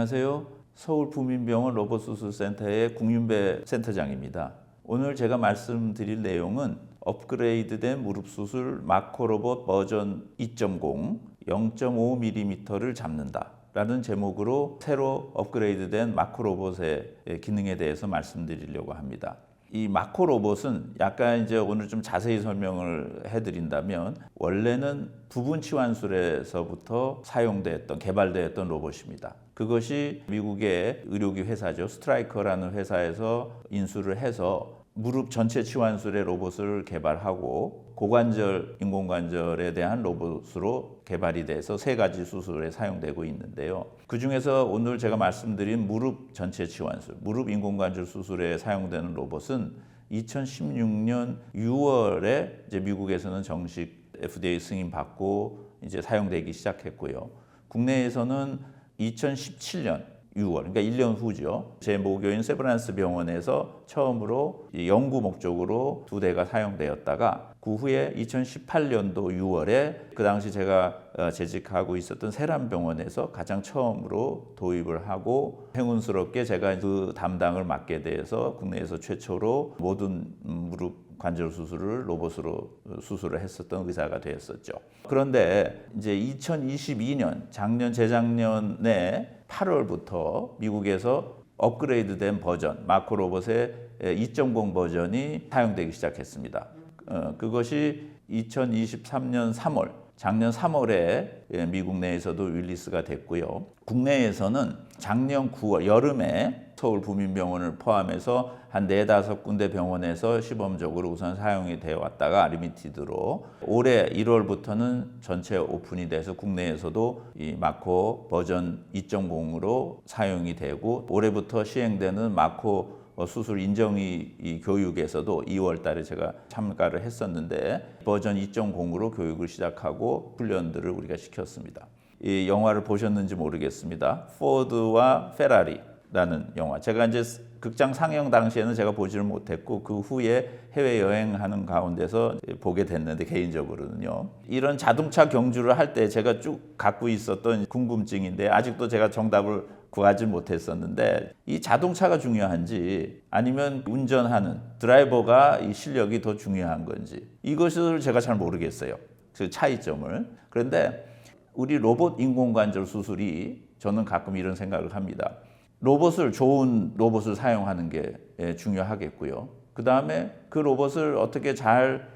안녕하세요. 서울부민병원 로봇수술센터의 국윤배 센터장입니다. 오늘 제가 말씀드릴 내용은 업그레이드된 무릎수술 마코로봇 버전 2.0 0.5mm를 잡는다 라는 제목으로 새로 업그레이드된 마코로봇의 기능에 대해서 말씀드리려고 합니다. 이 마코로봇은 약간 이제 오늘 좀 자세히 설명을 해드린다면 원래는 부분 치환술에서부터 사용됐던 개발되었던 로봇입니다. 그것이 미국의 의료기 회사죠. 스트라이커라는 회사에서 인수를 해서 무릎 전체 치환술의 로봇을 개발하고 고관절, 인공관절에 대한 로봇으로 개발이 돼서 세 가지 수술에 사용되고 있는데요. 그 중에서 오늘 제가 말씀드린 무릎 전체 치환술, 무릎 인공관절 수술에 사용되는 로봇은 2016년 6월에 이제 미국에서는 정식 FDA 승인 받고 이제 사용되기 시작했고요. 국내에서는 2017년 6월, 그러니까 1년 후죠. 제 모교인 세브란스 병원에서 처음으로 연구 목적으로 2대가 사용되었다가 그 후에 2018년도 6월에 그 당시 제가 재직하고 있었던 세란병원에서 가장 처음으로 도입을 하고 행운스럽게 제가 그 담당을 맡게 돼서 국내에서 최초로 모든 무릎 관절 수술을 로봇으로 수술을 했었던 의사가 되었었죠. 그런데 이제 2022년 작년 재작년에 8월부터 미국에서 업그레이드된 버전 마코로봇의 2.0 버전이 사용되기 시작했습니다. 그것이 2023년 3월 작년 3월에 미국 내에서도 릴리스가 됐고요. 국내에서는 작년 9월 여름에 서울부민병원을 포함해서 한 4-5군데 병원에서 시범적으로 우선 사용이 되어 왔다가 리미티드로 올해 1월부터는 전체 오픈이 돼서 국내에서도 이 마코 버전 2.0으로 사용이 되고 올해부터 시행되는 마코 수술 인정이 교육에서도 2월 달에 제가 참가를 했었는데 버전 2.0으로 교육을 시작하고 훈련들을 우리가 시켰습니다. 이 영화를 보셨는지 모르겠습니다. 포드와 페라리라는 영화. 제가 이제 극장 상영 당시에는 제가 보지를 못했고 그 후에 해외 여행하는 가운데서 보게 됐는데 개인적으로는요. 이런 자동차 경주를 할 때 제가 쭉 갖고 있었던 궁금증인데 아직도 제가 정답을 구하지 못했었는데 이 자동차가 중요한지 아니면 운전하는 드라이버가 이 실력이 더 중요한 건지 이것을 제가 잘 모르겠어요. 그 차이점을. 그런데 우리 로봇 인공관절 수술이 저는 가끔 이런 생각을 합니다. 좋은 로봇을 사용하는 게 중요하겠고요. 그 다음에 그 로봇을 어떻게 잘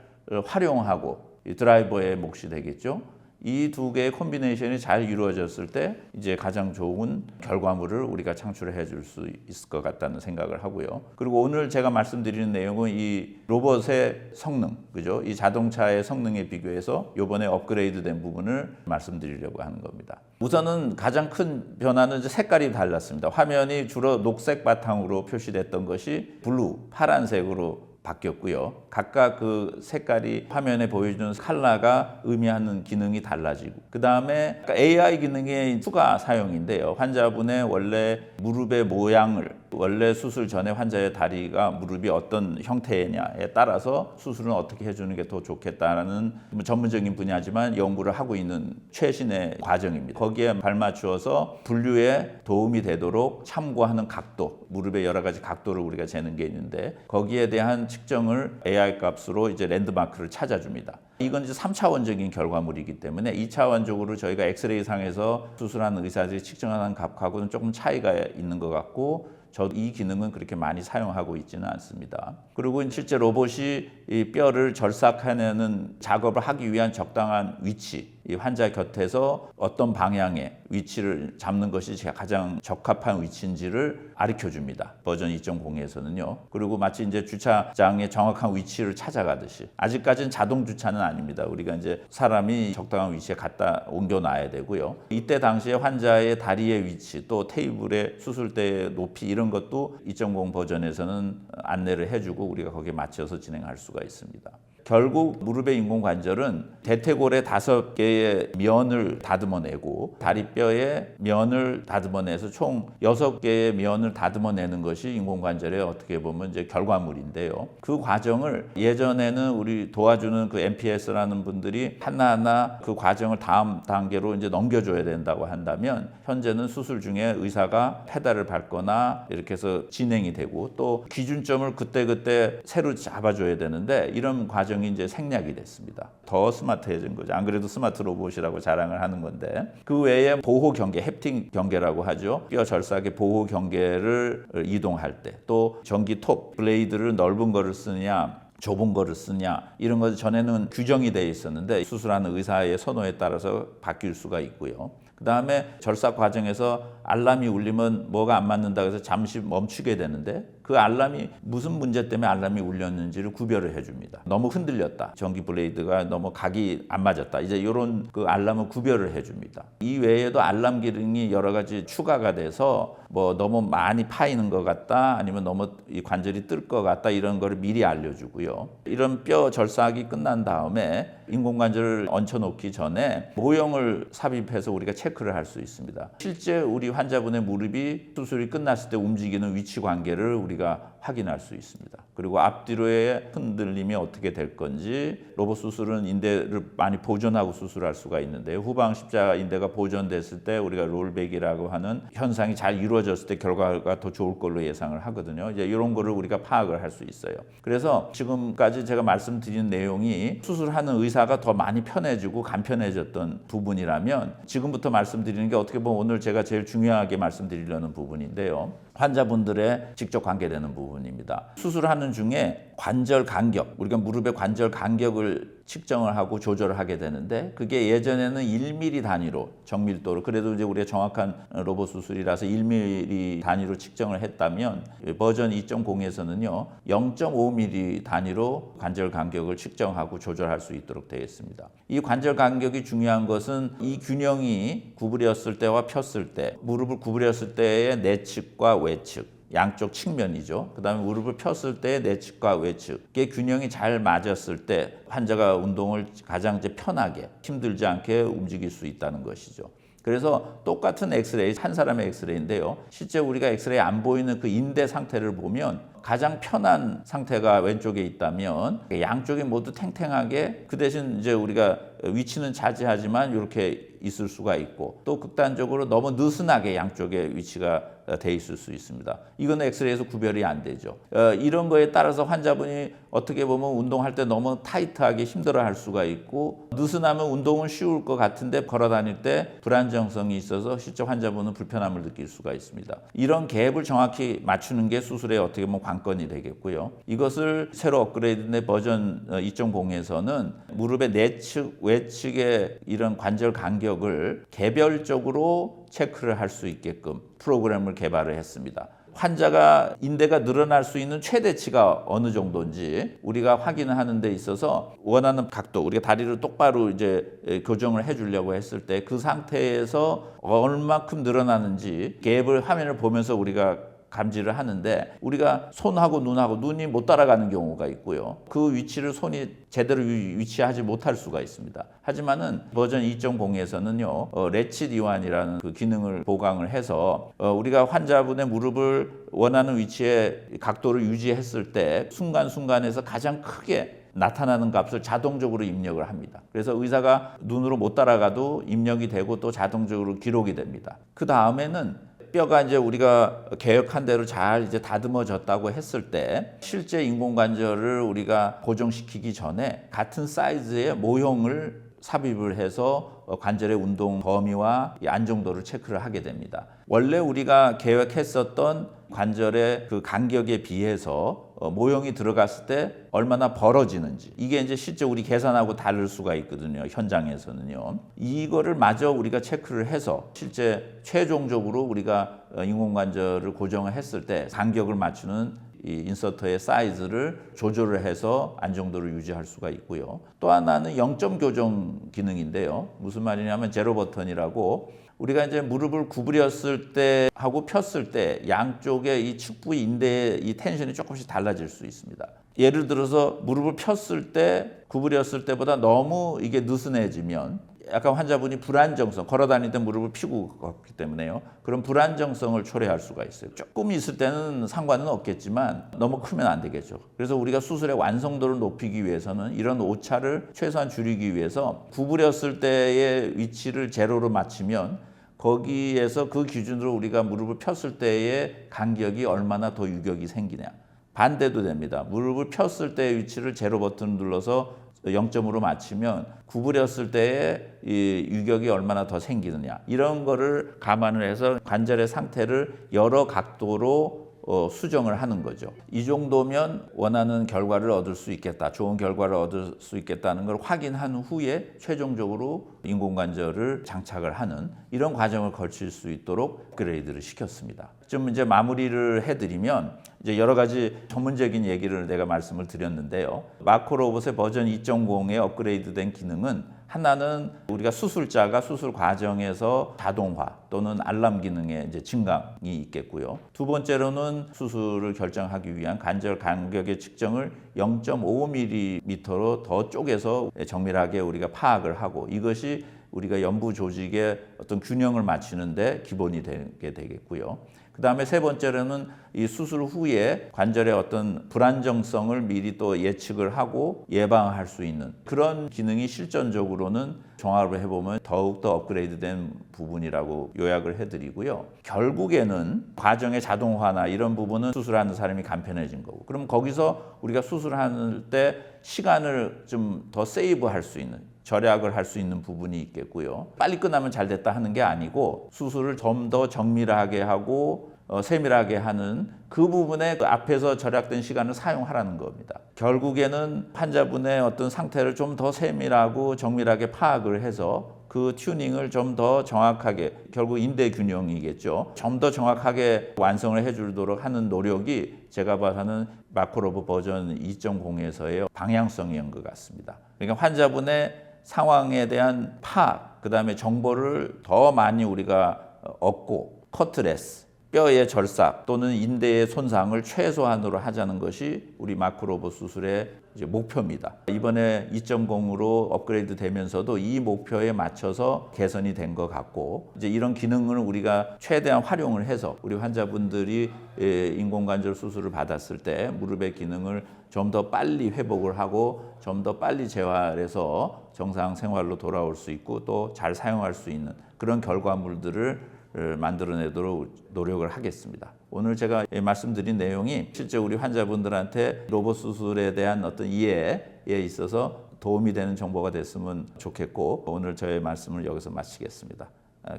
활용하고 드라이버의 몫이 되겠죠. 이 두 개의 콤비네이션이 잘 이루어졌을 때 이제 가장 좋은 결과물을 우리가 창출해 줄 수 있을 것 같다는 생각을 하고요. 그리고 오늘 제가 말씀드리는 내용은 이 로봇의 성능, 그죠? 이 자동차의 성능에 비교해서 이번에 업그레이드된 부분을 말씀드리려고 하는 겁니다. 우선은 가장 큰 변화는 이제 색깔이 달랐습니다. 화면이 주로 녹색 바탕으로 표시됐던 것이 블루, 파란색으로 바뀌었고요. 각각 그 색깔이 화면에 보여주는 컬러가 의미하는 기능이 달라지고 그 다음에 AI 기능의 추가 사용인데요. 환자분의 원래 무릎의 모양을 원래 수술 전에 환자의 다리가 무릎이 어떤 형태냐에 따라서 수술은 어떻게 해주는 게 더 좋겠다라는 전문적인 분야지만 연구를 하고 있는 최신의 과정입니다. 거기에 발맞추어서 분류에 도움이 되도록 참고하는 각도, 무릎의 여러 가지 각도를 우리가 재는 게 있는데 거기에 대한 측정을 AI 값으로 이제 랜드마크를 찾아줍니다. 이건 이제 3차원적인 결과물이기 때문에 2차원적으로 저희가 엑스레이 상에서 수술하는 의사들이 측정하는 값하고는 조금 차이가 있는 것 같고 저도 이 기능은 그렇게 많이 사용하고 있지는 않습니다. 그리고 실제 로봇이 이 뼈를 절삭하는 작업을 하기 위한 적당한 위치, 이 환자 곁에서 어떤 방향의 위치를 잡는 것이 가장 적합한 위치인지를 가르쳐 줍니다. 버전 2.0에서는요. 그리고 마치 이제 주차장의 정확한 위치를 찾아가듯이 아직까지는 자동 주차는 아닙니다. 우리가 이제 사람이 적당한 위치에 갖다 옮겨 놔야 되고요. 이때 당시에 환자의 다리의 위치, 또 테이블의 수술대의 높이 이런 것도 2.0 버전에서는 안내를 해주고 우리가 거기에 맞춰서 진행할 수가 있습니다. 결국 무릎의 인공관절은 대퇴골의 5개의 면을 다듬어내고 다리뼈의 면을 다듬어내서 총 6개의 면을 다듬어내는 것이 인공관절의 어떻게 보면 이제 결과물인데요. 그 과정을 예전에는 우리 도와주는 그 MPS라는 분들이 하나하나 그 과정을 다음 단계로 이제 넘겨줘야 된다고 한다면, 현재는 수술 중에 의사가 페달을 밟거나 이렇게 해서 진행이 되고 또 기준점을 그때그때 새로 잡아줘야 되는데, 이런 과정이 이제 생략이 됐습니다. 더 스마트해진 거죠. 안 그래도 스마트 로봇이라고 자랑을 하는 건데, 그 외에 보호 경계, 햅팅 경계라고 하죠. 뼈 절삭의 보호 경계를 이동할 때, 또 전기 톱, 블레이드를 넓은 거를 쓰느냐 좁은 거를 쓰냐, 이런 것 전에는 규정이 되어 있었는데 수술하는 의사의 선호에 따라서 바뀔 수가 있고요. 그 다음에 절삭 과정에서 알람이 울리면 뭐가 안 맞는다고 해서 잠시 멈추게 되는데, 그 알람이 무슨 문제 때문에 알람이 울렸는지를 구별을 해줍니다. 너무 흔들렸다, 전기 블레이드가 너무 각이 안 맞았다, 이제 이런 그 알람을 구별을 해줍니다. 이 외에도 알람 기능이 여러 가지 추가가 돼서 뭐 너무 많이 파이는 것 같다, 아니면 너무 이 관절이 뜰 것 같다, 이런 거를 미리 알려주고요. 이런 뼈 절삭이 끝난 다음에 인공관절을 얹혀놓기 전에 모형을 삽입해서 우리가 체크를 할 수 있습니다. 실제 우리 환자분의 무릎이 수술이 끝났을 때 움직이는 위치 관계를 우리가 확인할 수 있습니다. 그리고 앞뒤로의 흔들림이 어떻게 될 건지, 로봇 수술은 인대를 많이 보존하고 수술할 수가 있는데요. 후방 십자 인대가 보존됐을 때 우리가 롤백이라고 하는 현상이 잘 이루어졌을 때 결과가 더 좋을 걸로 예상을 하거든요. 이제 이런 거를 우리가 파악을 할 수 있어요. 그래서 지금까지 제가 말씀드린 내용이 수술하는 의사가 더 많이 편해지고 간편해졌던 부분이라면, 지금부터 말씀드리는 게 어떻게 보면 오늘 제가 제일 중요하게 말씀드리려는 부분인데요. 환자분들의 직접 관계되는 부분입니다. 수술하는 중에 관절 간격, 우리가 무릎의 관절 간격을 측정을 하고 조절을 하게 되는데, 그게 예전에는 1mm 단위로 정밀도로, 그래도 이제 우리가 정확한 로봇 수술이라서 1mm 단위로 측정을 했다면, 버전 2.0에서는요 0.5mm 단위로 관절 간격을 측정하고 조절할 수 있도록 되어 있습니다. 이 관절 간격이 중요한 것은 이 균형이 구부렸을 때와 폈을 때, 무릎을 구부렸을 때의 내측과 외측, 양쪽 측면이죠. 그 다음에 무릎을 폈을 때 내측과 외측의 균형이 잘 맞았을 때 환자가 운동을 가장 이제 편하게, 힘들지 않게 움직일 수 있다는 것이죠. 그래서 똑같은 엑스레이, 한 사람의 엑스레이인데요, 실제 우리가 엑스레이 안 보이는 그 인대 상태를 보면 가장 편한 상태가 왼쪽에 있다면 양쪽이 모두 탱탱하게, 그 대신 이제 우리가 위치는 차지하지만 이렇게 있을 수가 있고, 또 극단적으로 너무 느슨하게 양쪽에 위치가 돼 있을 수 있습니다. 이건 엑스레이에서 구별이 안 되죠. 이런 거에 따라서 환자분이 어떻게 보면 운동할 때 너무 타이트하게 힘들어할 수가 있고, 느슨하면 운동은 쉬울 것 같은데 걸어 다닐 때 불안정성이 있어서 실제 환자분은 불편함을 느낄 수가 있습니다. 이런 갭을 정확히 맞추는 게 수술의 어떻게 보면 관건이 되겠고요. 이것을 새로 업그레이드된 버전 2.0에서는 무릎의 내측, 외측의 이런 관절 간격을 개별적으로 체크를 할 수 있게끔 프로그램을 개발을 했습니다. 환자가 인대가 늘어날 수 있는 최대치가 어느 정도인지 우리가 확인을 하는 데 있어서 원하는 각도, 우리가 다리를 똑바로 이제 교정을 해주려고 했을 때 그 상태에서 얼마큼 늘어나는지 갭을 화면을 보면서 우리가 감지를 하는데, 우리가 손하고 눈하고 눈이 못 따라가는 경우가 있고요. 그 위치를 손이 제대로 위치하지 못할 수가 있습니다. 하지만은 버전 2.0에서는요 레칫 이완이라는 그 기능을 보강을 해서 우리가 환자분의 무릎을 원하는 위치에 각도를 유지했을 때 순간순간에서 가장 크게 나타나는 값을 자동적으로 입력을 합니다. 그래서 의사가 눈으로 못 따라가도 입력이 되고 또 자동적으로 기록이 됩니다. 그 다음에는 뼈가 이제 우리가 계획한 대로 잘 이제 다듬어졌다고 했을 때, 실제 인공관절을 우리가 고정시키기 전에 같은 사이즈의 모형을 삽입을 해서 관절의 운동 범위와 안정도를 체크를 하게 됩니다. 원래 우리가 계획했었던 관절의 그 간격에 비해서 모형이 들어갔을 때 얼마나 벌어지는지, 이게 이제 실제 우리 계산하고 다를 수가 있거든요. 현장에서는요. 이거를 마저 우리가 체크를 해서 실제 최종적으로 우리가 인공관절을 고정을 했을 때 간격을 맞추는 이 인서터의 사이즈를 조절을 해서 안정도를 유지할 수가 있고요. 또 하나는 0점 교정 기능인데요. 무슨 말이냐면 제로 버튼이라고, 우리가 이제 무릎을 구부렸을 때 하고 폈을 때 양쪽의 이 측부 인대의 이 텐션이 조금씩 달라질 수 있습니다. 예를 들어서 무릎을 폈을 때 구부렸을 때보다 너무 이게 느슨해지면 약간 환자분이 불안정성, 걸어 다닐 때 무릎을 펴고 걷기 때문에요. 그런 불안정성을 초래할 수가 있어요. 조금 있을 때는 상관은 없겠지만 너무 크면 안 되겠죠. 그래서 우리가 수술의 완성도를 높이기 위해서는 이런 오차를 최소한 줄이기 위해서 구부렸을 때의 위치를 제로로 맞추면 거기에서 그 기준으로 우리가 무릎을 폈을 때의 간격이 얼마나 더 유격이 생기냐. 반대도 됩니다. 무릎을 폈을 때의 위치를 제로 버튼을 눌러서 0점으로 맞추면 구부렸을 때의 이 유격이 얼마나 더 생기느냐 이런 거를 감안을 해서 관절의 상태를 여러 각도로 수정을 하는 거죠. 이 정도면 원하는 결과를 얻을 수 있겠다, 좋은 결과를 얻을 수 있겠다는 걸 확인한 후에 최종적으로 인공관절을 장착을 하는 이런 과정을 거칠 수 있도록 업그레이드를 시켰습니다. 좀 이제 마무리를 해드리면 이제 여러 가지 전문적인 얘기를 내가 말씀을 드렸는데요. 마코로봇의 버전 2.0에 업그레이드된 기능은 하나는 우리가 수술자가 수술 과정에서 자동화 또는 알람 기능의 이제 증강이 있겠고요. 두 번째로는 수술을 결정하기 위한 관절 간격의 측정을 0.5mm로 더 쪼개서 정밀하게 우리가 파악을 하고 이것이 우리가 연부 조직의 어떤 균형을 맞추는데 기본이 되게 되겠고요. 그 다음에 세 번째로는 이 수술 후에 관절의 어떤 불안정성을 미리 또 예측을 하고 예방할 수 있는 그런 기능이 실전적으로는 종합을 해보면 더욱더 업그레이드된 부분이라고 요약을 해드리고요. 결국에는 과정의 자동화나 이런 부분은 수술하는 사람이 간편해진 거고 그럼 거기서 우리가 수술할 때 시간을 좀 더 세이브할 수 있는 절약을 할 수 있는 부분이 있겠고요. 빨리 끝나면 잘 됐다 하는 게 아니고 수술을 좀 더 정밀하게 하고 세밀하게 하는 그 부분에 그 앞에서 절약된 시간을 사용하라는 겁니다. 결국에는 환자분의 어떤 상태를 좀 더 세밀하고 정밀하게 파악을 해서 그 튜닝을 좀 더 정확하게 결국 인대 균형이겠죠. 좀 더 정확하게 완성을 해주도록 하는 노력이 제가 봐서는 마코로봇 버전 2.0에서의 방향성이었던 것 같습니다. 그러니까 환자분의 상황에 대한 파악, 그 다음에 정보를 더 많이 우리가 얻고 커트레스, 뼈의 절삭 또는 인대의 손상을 최소한으로 하자는 것이 우리 마코로봇 수술의 이제 목표입니다. 이번에 2.0으로 업그레이드 되면서도 이 목표에 맞춰서 개선이 된 것 같고 이제 이런 기능을 우리가 최대한 활용을 해서 우리 환자분들이 인공관절 수술을 받았을 때 무릎의 기능을 좀 더 빨리 회복을 하고 좀 더 빨리 재활해서 정상 생활로 돌아올 수 있고 또 잘 사용할 수 있는 그런 결과물들을 만들어내도록 노력을 하겠습니다. 오늘 제가 말씀드린 내용이 실제 우리 환자분들한테 로봇 수술에 대한 어떤 이해에 있어서 도움이 되는 정보가 됐으면 좋겠고 오늘 저의 말씀을 여기서 마치겠습니다.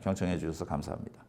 경청해 주셔서 감사합니다.